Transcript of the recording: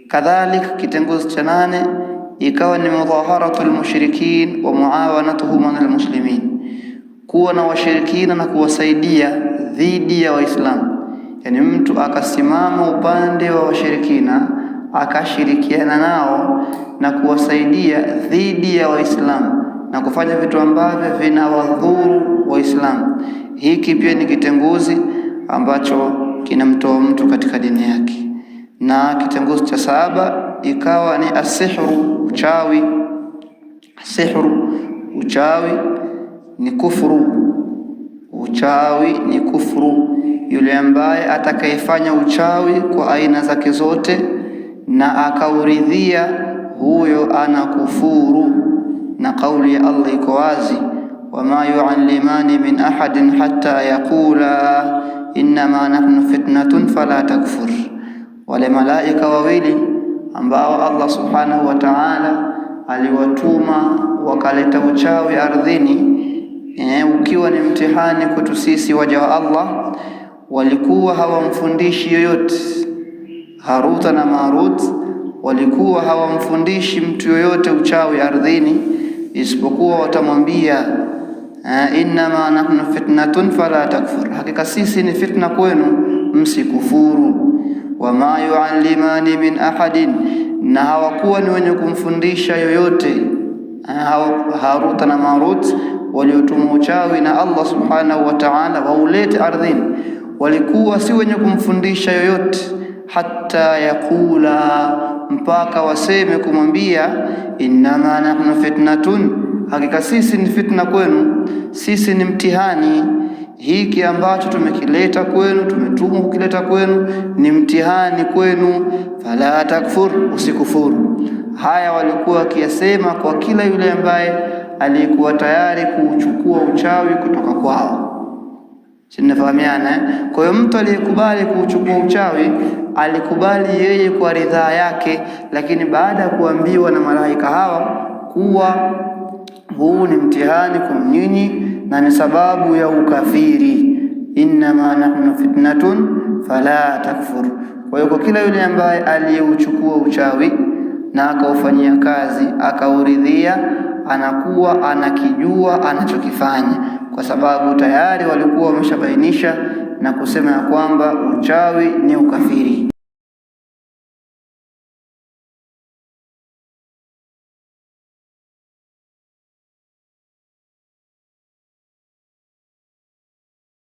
Kadhalik kitengozi cha 8 ikawa ni mudhaharatul mushrikin wa muawanatuhum al muslimin, kuwa na washirikina na kuwasaidia dhidi ya Waislamu. Yani mtu akasimama upande wa washirikina akashirikiana nao na kuwasaidia dhidi ya Waislamu na kufanya vitu ambavyo vinawadhuru Waislamu. Hiki pia ni kitengozi ambacho kinamtoa mtu katika dini yake. Na kitengozi cha 7 ikawa ni asihru, uchawi. Sihru, uchawi ni kufuru. Uchawi ni kufuru. Yule ambaye atakayefanya uchawi kwa aina zake zote na akauridhia, huyo anakufuru. Na kauli ya Allah iko wazi, wama yuallimani min ahadin hatta yaqula innama nahnu fitnatun fala takfur. Wale malaika wawili ambao Allah subhanahu wa ta'ala aliwatuma wakaleta uchawi ardhini, ukiwa ni mtihani kwetu sisi waja wa Allah, walikuwa hawamfundishi yoyote. Haruta na Marut walikuwa hawamfundishi mtu yoyote uchawi ardhini, isipokuwa watamwambia innama nahnu fitnatun fala takfur, hakika sisi ni fitna kwenu, msikufuru. Wama yuallimani min ahadin, na hawakuwa ni wenye kumfundisha yoyote. Haruta na Marut waliotumwa uchawi na Allah subhanahu wa ta'ala waulete ardhini, walikuwa si wenye kumfundisha yoyote, hatta yakula, mpaka waseme kumwambia innama nahnu fitnatun, hakika sisi ni fitna kwenu, sisi ni mtihani. Hiki ambacho tumekileta kwenu, tumetumwa kukileta kwenu, ni mtihani kwenu, fala takfur, usikufuru. Haya walikuwa wakiyasema kwa kila yule ambaye alikuwa tayari kuchukua uchawi kutoka kwao. Sinafahamiana. Kwa hiyo mtu aliyekubali kuchukua uchawi alikubali yeye kwa ridhaa yake, lakini baada ya kuambiwa na malaika hawa kuwa huu ni mtihani kwa nyinyi na ni sababu ya ukafiri, innama nahnu fitnatun fala takfur. Kwa hiyo kwa kila yule ambaye aliyeuchukua uchawi na akaufanyia kazi akauridhia, anakuwa anakijua anachokifanya, kwa sababu tayari walikuwa wameshabainisha na kusema ya kwamba uchawi ni ukafiri.